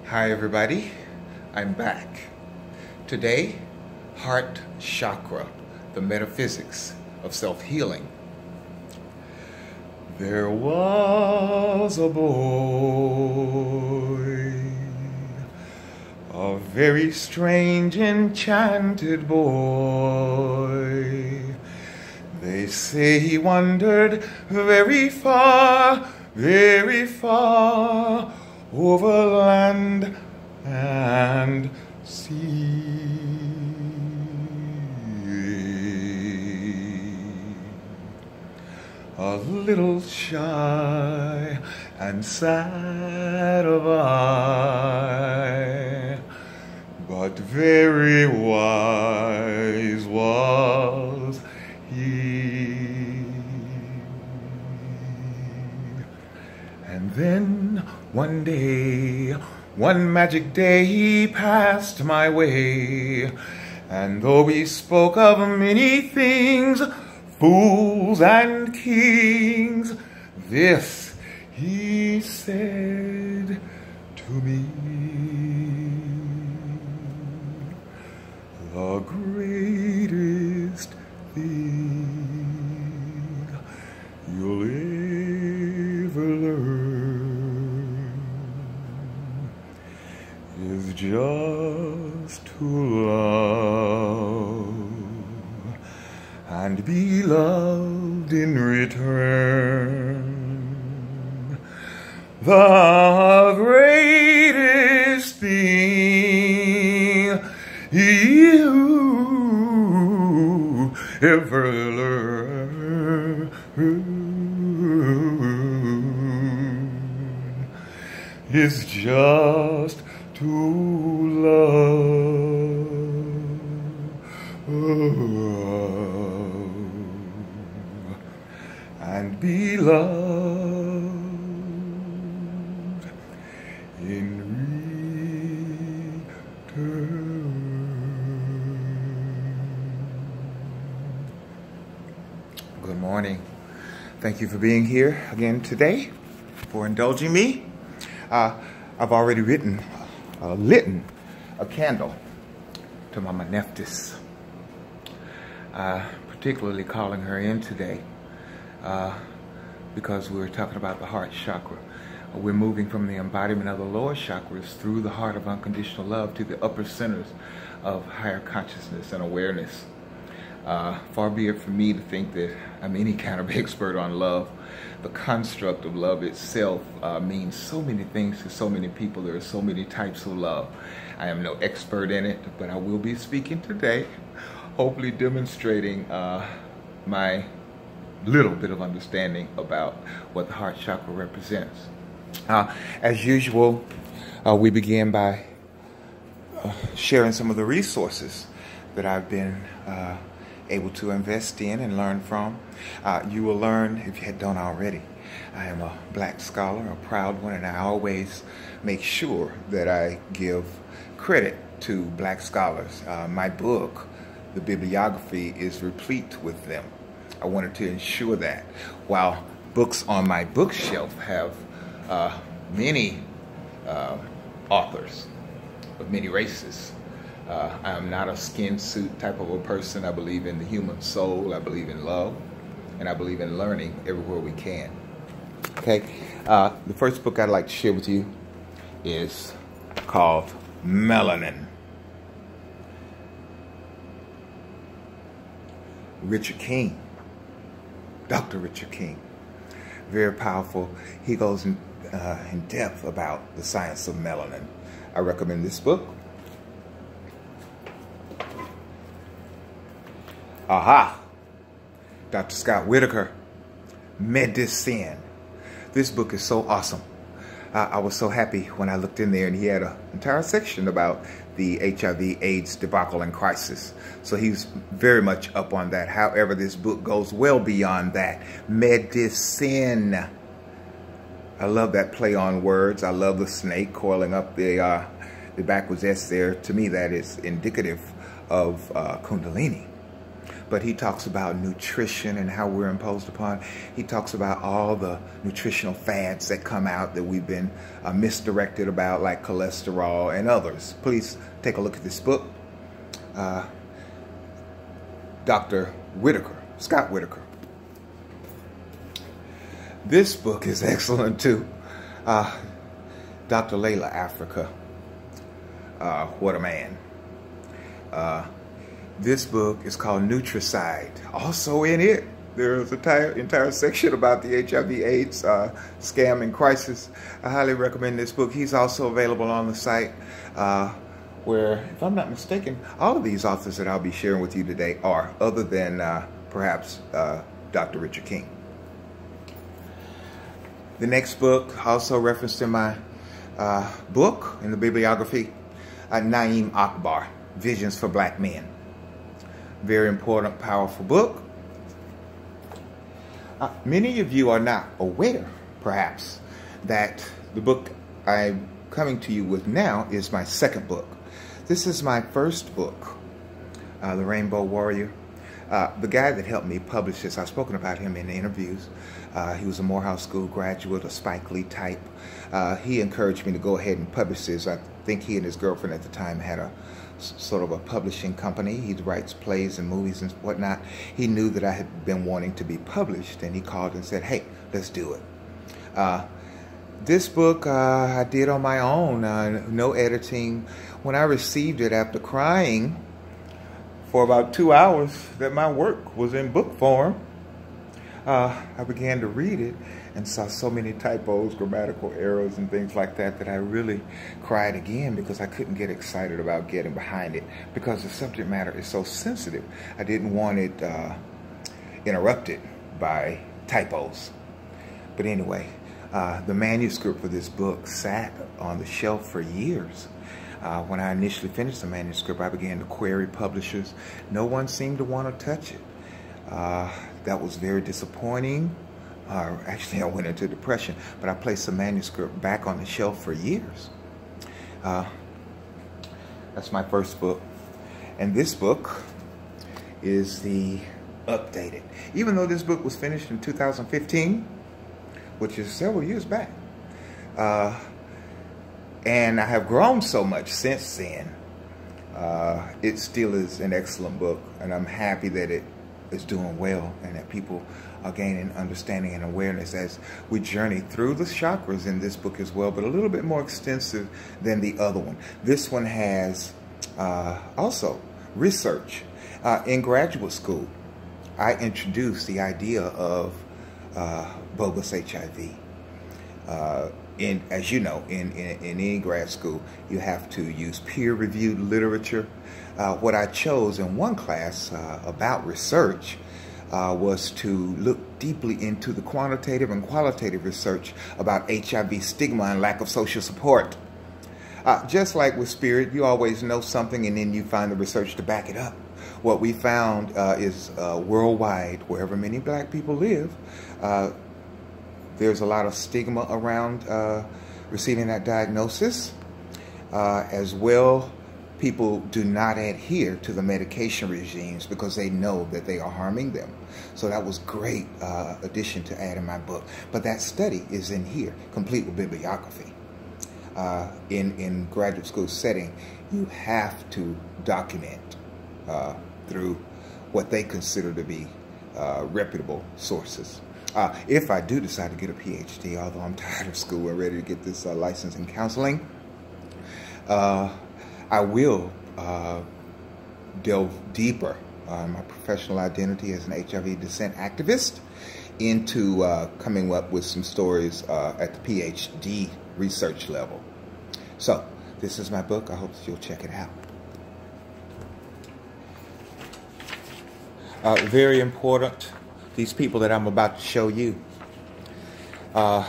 Hi everybody, I'm back. Today, heart chakra, the metaphysics of self-healing. There was a boy, a very strange enchanted boy. They say he wandered very far over land and sea. A little shy and sad of eye, but very wise was he. And then one day, one magic day, he passed my way. And though we spoke of many things, fools and kings, this he said to me: the greatest thing you'll ever learn is just to love and be loved in return. The greatest thing you ever learn is just to love and be loved in return. Good morning. Thank you for being here again today, for indulging me. I've already lit a candle to Mama Nephthys, particularly calling her in today because we're talking about the heart chakra. We're moving from the embodiment of the lower chakras through the heart of unconditional love to the upper centers of higher consciousness and awareness. Far be it from me to think that I'm any kind of expert on love. The construct of love itself means so many things to so many people. There are so many types of love. I am no expert in it, but I will be speaking today, hopefully demonstrating my little bit of understanding about what the heart chakra represents. As usual, we begin by sharing some of the resources that I've been able to invest in and learn from. You will learn, if you don't already, I am a black scholar, a proud one, and I always make sure that I give credit to black scholars. My book, the bibliography, is replete with them. I wanted to ensure that. While books on my bookshelf have many authors of many races, I am not a skin suit type of a person. I believe in the human soul, I believe in love, and I believe in learning everywhere we can. Okay, the first book I'd like to share with you is called Melanin. Richard King, Dr. Richard King, very powerful. He goes in depth about the science of melanin. I recommend this book. Aha! Dr. Scott Whitaker, Medicine. This book is so awesome. I was so happy when I looked in there and he had an entire section about the HIV AIDS debacle and crisis. So he's very much up on that. However, this book goes well beyond that. Medicine. I love that play on words. I love the snake coiling up the backwards S there. To me, that is indicative of Kundalini. but he talks about nutrition and how we're imposed upon. He talks about all the nutritional fads that come out that we've been misdirected about, like cholesterol and others. Please take a look at this book. Dr. Whitaker, Scott Whitaker. This book is excellent too. Dr. Layla Africa. What a man. This book is called Nutricide. Also in it, there's an entire section about the HIV/AIDS scam and crisis. I highly recommend this book. He's also available on the site where, if I'm not mistaken, all of these authors that I'll be sharing with you today are, other than perhaps Dr. Richard King. The next book, also referenced in my book, in the bibliography, Naeem Akbar, Visions for Black Men. Very important, powerful book. Many of you are not aware, perhaps, that the book I'm coming to you with now is my second book. This is my first book, The Rainbow Warrior. The guy that helped me publish this, I've spoken about him in interviews. He was a Morehouse School graduate, a Spike Lee type. He encouraged me to go ahead and publish this. I think he and his girlfriend at the time had a sort of a publishing company. He writes plays and movies and whatnot. He knew that I had been wanting to be published, and he called and said, hey, let's do it. This book I did on my own, no editing. When I received it after crying for about 2 hours that my work was in book form, I began to read it and saw so many typos, grammatical errors, and things like that that I really cried again because I couldn't get excited about getting behind it because the subject matter is so sensitive. I didn't want it interrupted by typos. But anyway, the manuscript for this book sat on the shelf for years. When I initially finished the manuscript, I began to query publishers. No one seemed to want to touch it. That was very disappointing. Actually, I went into depression, but I placed the manuscript back on the shelf for years. That's my first book. And this book is the updated. Even though this book was finished in 2015, which is several years back, and I have grown so much since then, it still is an excellent book, and I'm happy that it is doing well and that people are gaining understanding and awareness as we journey through the chakras in this book as well, but a little bit more extensive than the other one. This one has also research. In graduate school, I introduced the idea of bogus HIV. As you know, in any grad school, you have to use peer-reviewed literature. What I chose in one class about research was to look deeply into the quantitative and qualitative research about HIV stigma and lack of social support. Just like with spirit, you always know something and then you find the research to back it up. What we found is worldwide, wherever many black people live, there's a lot of stigma around receiving that diagnosis. As well, people do not adhere to the medication regimes because they know that they are harming them. So that was great addition to add in my book. But that study is in here, complete with bibliography. In graduate school setting, you have to document through what they consider to be reputable sources. If I do decide to get a PhD, although I'm tired of school and ready to get this license in counseling, I will delve deeper on my professional identity as an HIV dissent activist into coming up with some stories at the PhD research level. So, this is my book. I hope that you'll check it out. Very important, these people that I'm about to show you. Well,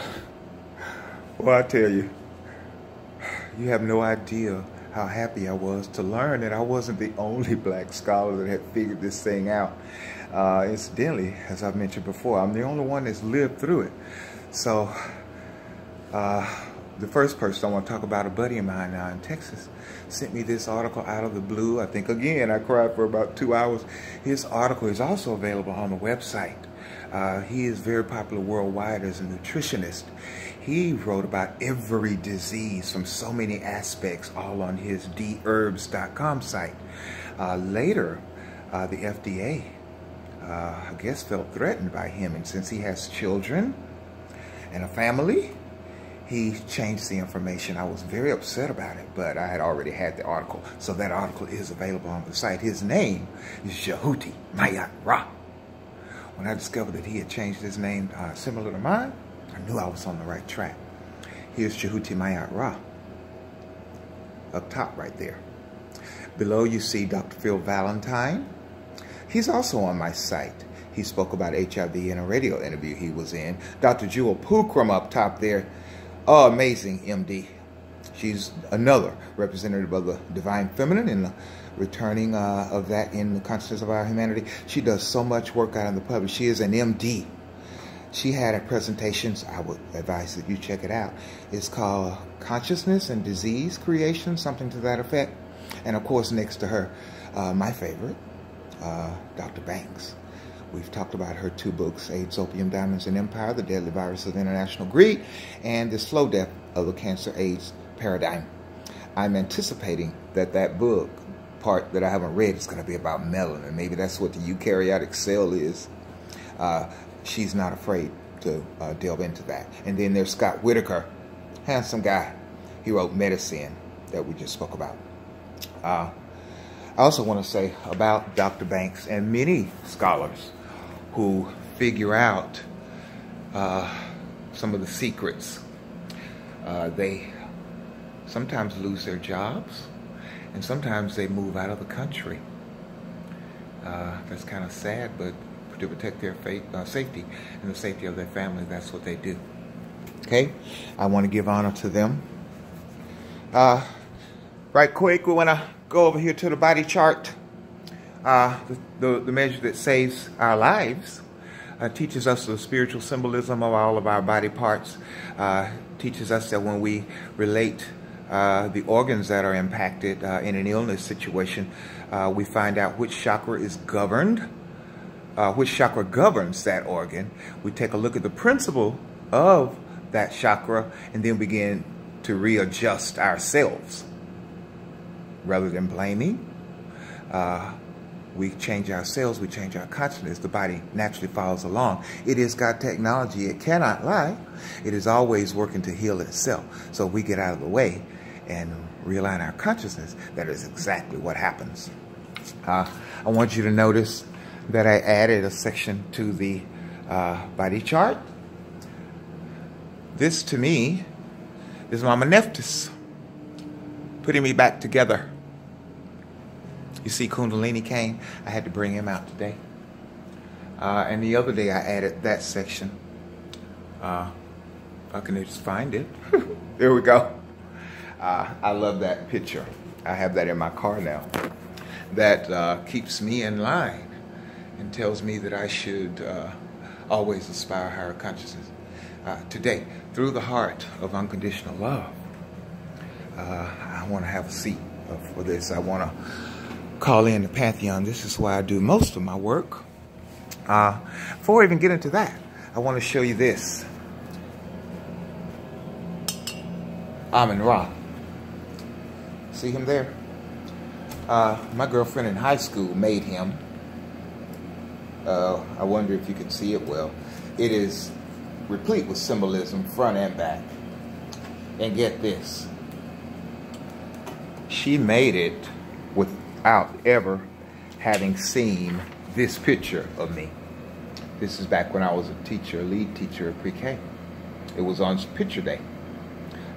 I tell you, you have no idea how happy I was to learn that I wasn't the only black scholar that had figured this thing out. Incidentally, as I've mentioned before, I'm the only one that's lived through it. So, the first person I want to talk about, a buddy of mine in Texas, sent me this article out of the blue. I think, again, I cried for about 2 hours. His article is also available on the website. He is very popular worldwide as a nutritionist. He wrote about every disease from so many aspects, all on his dherbs.com site. Later, the FDA, I guess, felt threatened by him, and since he has children and a family, he changed the information. I was very upset about it, but I had already had the article, so that article is available on the site. His name is Jehuti Mayat Ra. When I discovered that he had changed his name similar to mine, I knew I was on the right track. Here's Jehuti Mayat Ra, up top right there. Below you see Dr. Phil Valentine. He's also on my site. He spoke about HIV in a radio interview he was in. Dr. Jewel Pookrum up top there. Oh, amazing MD. She's another representative of the divine feminine and the returning of that in the consciousness of our humanity. She does so much work out in the public. She is an MD. She had a presentation, I would advise that you check it out. It's called Consciousness and Disease Creation, something to that effect. And of course, next to her, my favorite, Dr. Banks. We've talked about her 2 books, AIDS, Opium, Diamonds, and Empire, The Deadly Virus of International Greed, and The Slow Death of the Cancer AIDS Paradigm. I'm anticipating that that book, part that I haven't read, is going to be about melanin. Maybe that's what the eukaryotic cell is. She's not afraid to delve into that. And then there's Scott Whitaker, handsome guy. He wrote Medicine that we just spoke about. I also want to say about Dr. Banks and many scholars who figure out some of the secrets. They sometimes lose their jobs, and sometimes they move out of the country. That's kind of sad, but to protect their safety and the safety of their family, that's what they do. Okay? I want to give honor to them. Right quick, we want to go over here to the body chart. The measure that saves our lives teaches us the spiritual symbolism of all of our body parts. Teaches us that when we relate the organs that are impacted in an illness situation, we find out which chakra is governed, which chakra governs that organ. We take a look at the principle of that chakra and then begin to readjust ourselves. Rather than blaming, we change ourselves, we change our consciousness, the body naturally follows along. It has got technology, it cannot lie. It is always working to heal itself. So if we get out of the way and realign our consciousness, that is exactly what happens. I want you to notice that I added a section to the body chart. This, to me, is Mama Nephthys, putting me back together. You see Kundalini came, I had to bring him out today. And the other day I added that section. I can just find it. There we go. I love that picture. I have that in my car now. That keeps me in line and tells me that I should always aspire higher consciousness. Today, through the heart of unconditional love, I want to have a seat for this. I want to call in the Pantheon. This is why I do most of my work. Before I even get into that, I want to show you this. Amen Ra. See him there? My girlfriend in high school made him. I wonder if you can see it well. It is replete with symbolism, front and back. And get this. She made it without ever having seen this picture of me. This is back when I was a teacher, lead teacher at pre-K. It was on picture day.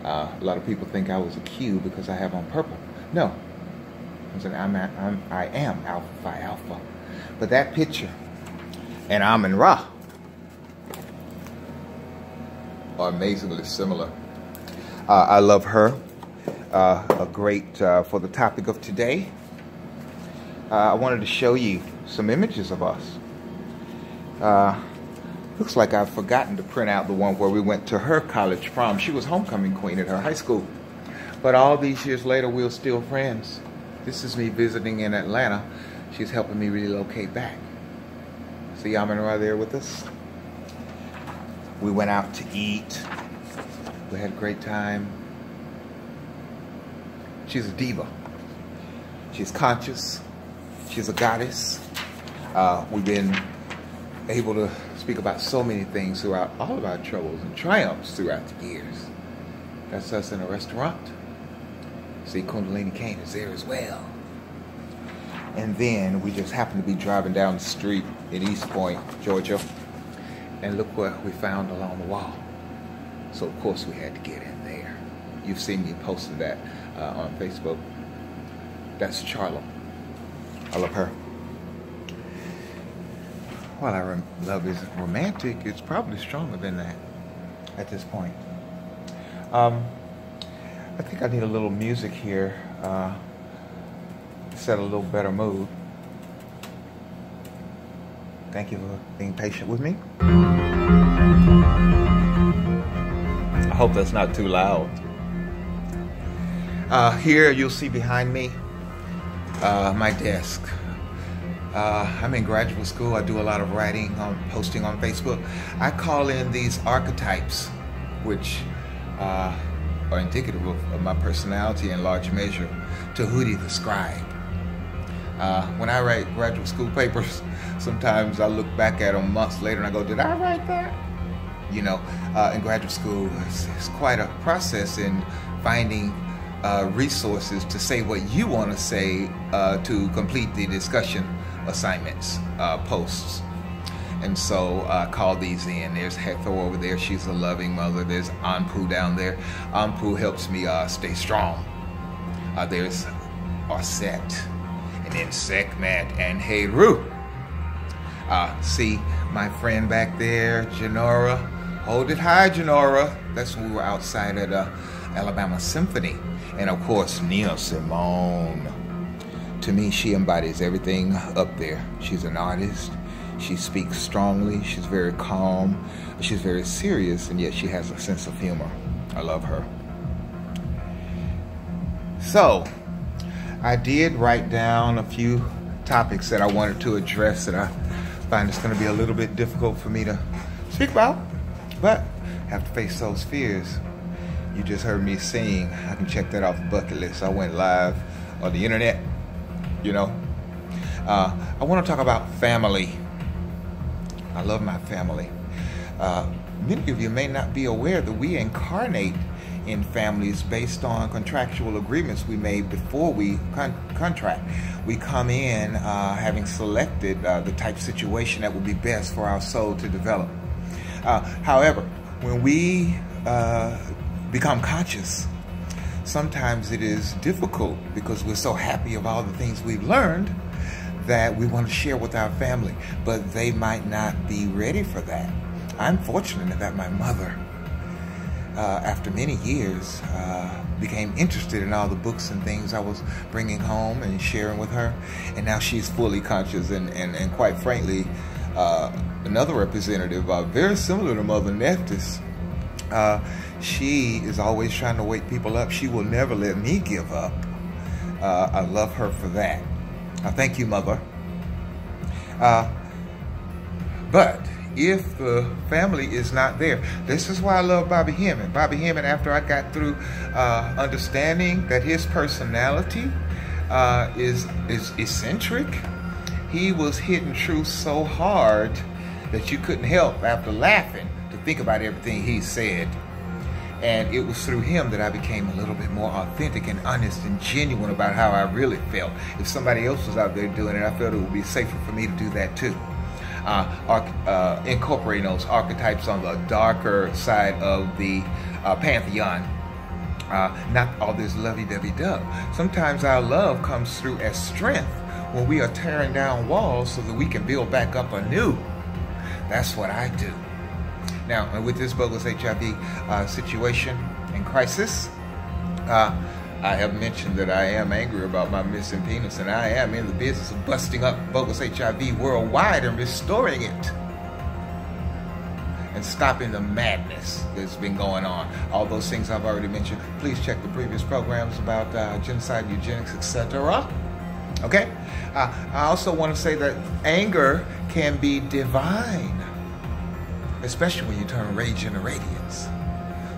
A lot of people think I was a Q because I have on purple. No. I am Alpha Phi Alpha. But that picture and Amen Ra are amazingly similar. I love her. A great, for the topic of today, I wanted to show you some images of us. Looks like I've forgotten to print out the one where we went to her college prom. She was homecoming queen at her high school. But all these years later, we're still friends. This is me visiting in Atlanta. She's helping me relocate back. See Yaman right there with us? We went out to eat. We had a great time. She's a diva. She's conscious. She's a goddess. We've been able to speak about so many things throughout all of our troubles and triumphs throughout the years. That's us in a restaurant. See, Kundalini Kane is there as well. And then we just happened to be driving down the street in East Point, Georgia, and look what we found along the wall. So of course we had to get in there. You've seen me posting that on Facebook. That's Charlo. I love her. While love is romantic, it's probably stronger than that at this point. I think I need a little music here to set a little better mood. Thank you for being patient with me. I hope that's not too loud. Here you'll see behind me my desk. I'm in graduate school. I do a lot of writing, posting on Facebook. I call in these archetypes, which are indicative of my personality in large measure, Tahuti the scribe. When I write graduate school papers, sometimes I look back at them months later and I go, did I write that? You know, in graduate school, it's quite a process in finding resources to say what you want to say to complete the discussion assignments, posts. And so I call these in. There's Hector over there. She's a loving mother. There's Anpu down there. Anpu helps me stay strong. There's Arset, and then Sekhmet and Heru. See my friend back there, Janora. Hold it high, Janora. That's when we were outside at Alabama Symphony. And of course, Nina Simone. To me, she embodies everything up there. She's an artist. She speaks strongly. She's very calm. She's very serious, and yet she has a sense of humor. I love her. So, I did write down a few topics that I wanted to address that I find it's going to be a little bit difficult for me to speak about, but I have to face those fears. You just heard me sing. I can check that off the bucket list. I went live on the internet. You know, I want to talk about family. I love my family. Many of you may not be aware that we incarnate in families based on contractual agreements we made before we contract. We come in having selected the type of situation that would be best for our soul to develop. However, when we become conscious, sometimes it is difficult because we're so happy of all the things we've learned that we want to share with our family, but they might not be ready for that. I'm fortunate that my mother, after many years, became interested in all the books and things I was bringing home and sharing with her, and now she's fully conscious and quite frankly, another representative, very similar to Mother Nephthys. She is always trying to wake people up. She will never let me give up. I love her for that. Thank you, Mother. But if the family is not there, this is why I love Bobby Hemming. Bobby Hemming, after I got through understanding that his personality is eccentric, he was hitting truth so hard that you couldn't help, after laughing, to think about everything he said. And it was through him that I became a little bit more authentic and honest and genuine about how I really felt. If somebody else was out there doing it, I felt it would be safer for me to do that too. Incorporating those archetypes on the darker side of the pantheon. Not all this lovey-dovey-dove. Sometimes our love comes through as strength when we are tearing down walls so that we can build back up anew. That's what I do. Now, with this bogus HIV situation and crisis, I have mentioned that I am angry about my missing penis, and I am in the business of busting up bogus HIV worldwide and restoring it. and stopping the madness that's been going on. All those things I've already mentioned. Please check the previous programs about genocide, eugenics, etc. Okay? I also want to say that anger can be divine, especially when you turn rage into radiance.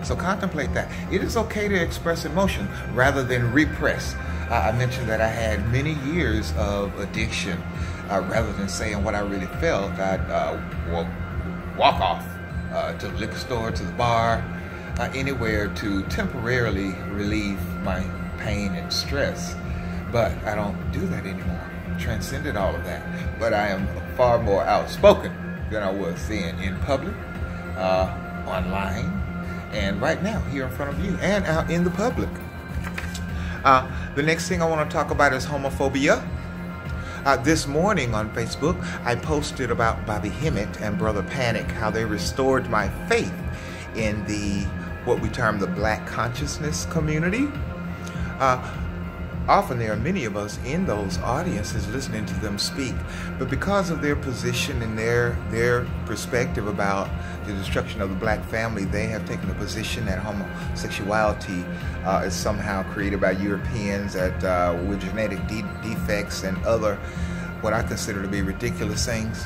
So contemplate that. It is okay to express emotion rather than repress. I mentioned that I had many years of addiction. Rather than saying what I really felt, I'd walk off to the liquor store, to the bar, anywhere to temporarily relieve my pain and stress. But I don't do that anymore. Transcended all of that. But I am far more outspoken than I was then in public, online, and right now here in front of you and out in the public. The next thing I want to talk about is homophobia. This morning on Facebook, I posted about Bobby Hemmett and Brother Panic, how they restored my faith in the, what we term the Black consciousness community. Often there are many of us in those audiences listening to them speak, but because of their position and their perspective about the destruction of the black family, they have taken a position that homosexuality is somehow created by Europeans, that with genetic defects and other what I consider to be ridiculous things.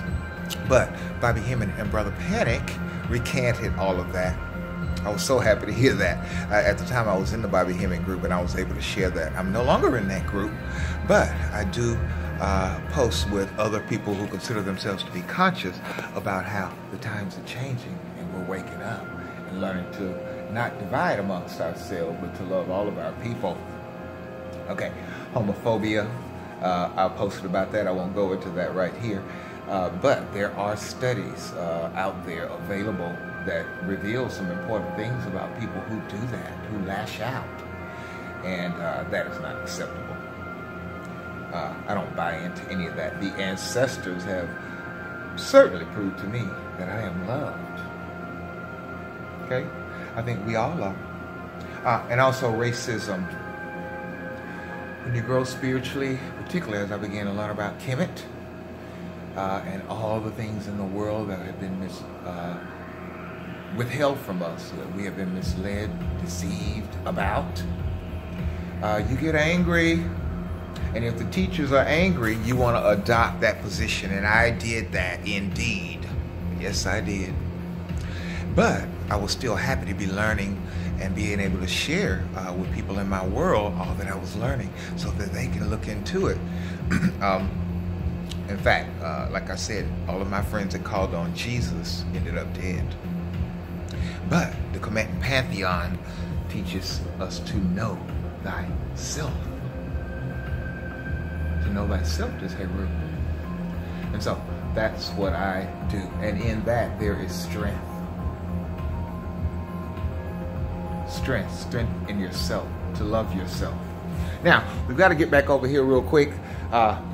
But Bobby Hemmett and Brother Panic recanted all of that. I was so happy to hear that. At the time I was in the Bobby Hemmett group and I was able to share that. I'm no longer in that group, but I do post with other people who consider themselves to be conscious about how the times are changing and we're waking up and learning to not divide amongst ourselves, but to love all of our people. Okay, homophobia, I posted about that. I won't go into that right here. But there are studies out there available that reveal some important things about people who do that, who lash out. And that is not acceptable. I don't buy into any of that. The ancestors have certainly proved to me that I am loved. Okay? I think we all are. And also racism. When you grow spiritually, particularly as I began to learn about Kemet, and all the things in the world that have been withheld from us, that we have been misled, deceived about. You get angry, and if the teachers are angry, you want to adopt that position, and I did that indeed. Yes, I did. But I was still happy to be learning and being able to share with people in my world all that I was learning so that they can look into it. In fact, like I said, all of my friends that called on Jesus ended up dead. But the Combatant Pantheon teaches us to know thyself. To know thyself is Hebrew. And so that's what I do. And in that there is strength. Strength in yourself, to love yourself. Now, we've got to get back over here real quick.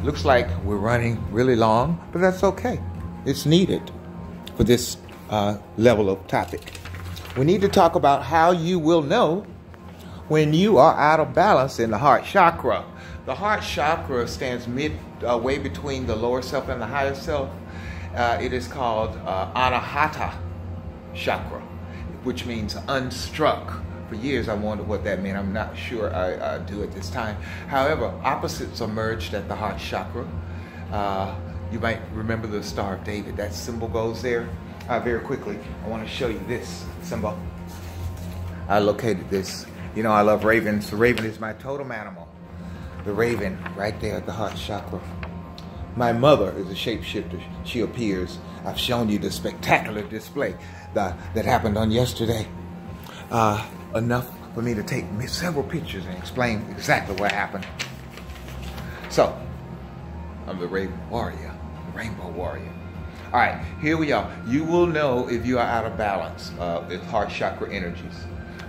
Looks like we're running really long, but that's okay. It's needed for this level of topic. We need to talk about how you will know when you are out of balance in the heart chakra. The heart chakra stands midway between the lower self and the higher self. It is called Anahata chakra, which means unstruck. For years I wondered what that meant. I'm not sure I do at this time. However, opposites are merged at the heart chakra. You might remember the Star of David. That symbol goes there. Very quickly, I want to show you this symbol. I located this. You know I love ravens. The raven is my totem animal. The raven right there at the heart chakra. My mother is a shapeshifter. She appears. I've shown you the spectacular display that happened on yesterday. Enough for me to take several pictures and explain exactly what happened. So, I'm the Raven Warrior, the Rainbow Warrior. All right, here we are. You will know if you are out of balance with heart chakra energies.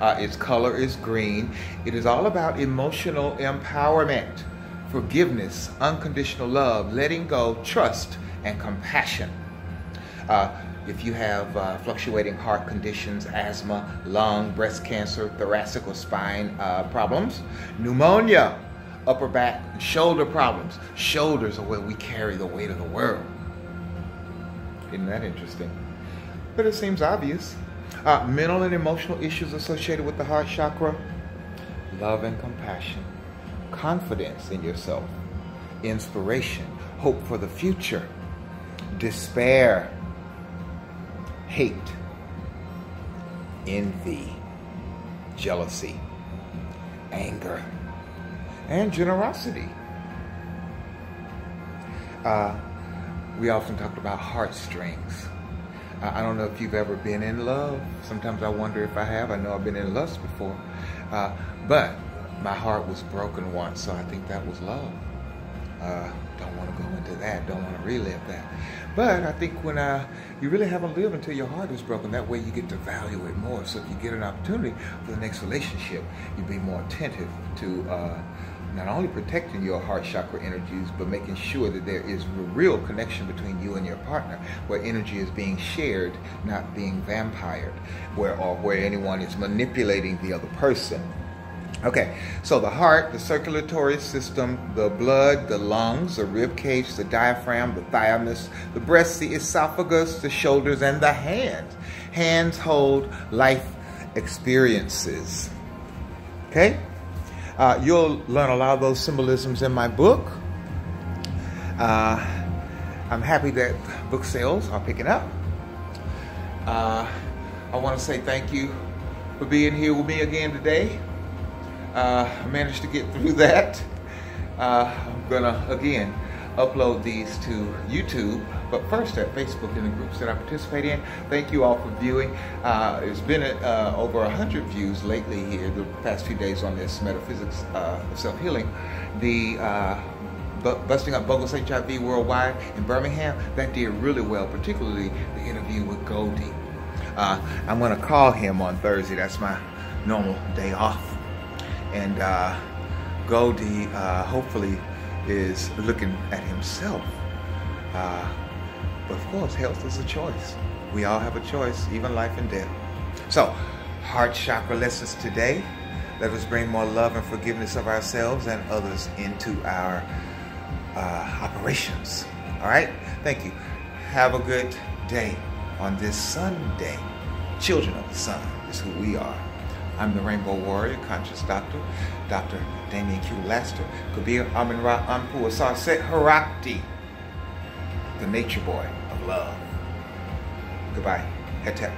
Its color is green. It is all about emotional empowerment, forgiveness, unconditional love, letting go, trust, and compassion. If you have fluctuating heart conditions, asthma, lung, breast cancer, thoracic or spine problems, pneumonia, upper back, and shoulder problems. Shoulders are where we carry the weight of the world. Isn't that interesting? but it seems obvious. Mental and emotional issues associated with the heart chakra: love and compassion, confidence in yourself, inspiration, hope for the future, despair, hate, envy, jealousy, anger, and generosity. We often talked about heartstrings. I don't know if you've ever been in love. Sometimes I wonder if I have. I know I've been in lust before. But my heart was broken once, so I think that was love. Don't want to go into that. Don't want to relive that. But I think when you really haven't lived until your heart is broken, that way you get to value it more. So if you get an opportunity for the next relationship, you'll be more attentive to not only protecting your heart chakra energies, but making sure that there is a real connection between you and your partner, where energy is being shared, not being vampired, where anyone is manipulating the other person. Okay, so the heart, the circulatory system, the blood, the lungs, the rib cage, the diaphragm, the thymus, the breast, the esophagus, the shoulders, and the hands. Hands hold life experiences. Okay? You'll learn a lot of those symbolisms in my book. I'm happy that book sales are picking up. I want to say thank you for being here with me again today. I managed to get through that. I'm gonna again upload these to YouTube, but first at Facebook in the groups that I participate in. Thank you all for viewing. It's been over 100 views lately here the past few days on this Metaphysics of Self-Healing. The Busting Up Bogus HIV Worldwide in Birmingham, that did really well, particularly the interview with Goldie. I'm gonna call him on Thursday. That's my normal day off. And Goldie hopefully is looking at himself. But of course, health is a choice. We all have a choice, even life and death. So, heart chakra lessons today. Let us bring more love and forgiveness of ourselves and others into our operations. All right? Thank you. Have a good day on this Sunday. Children of the sun is who we are. I'm the Rainbow Warrior, Conscious Doctor, Dr. Damien Q. Laster, Kabir Amin Ra Anpu Asar Set Harakti, the nature boy of love. Goodbye. Hetep.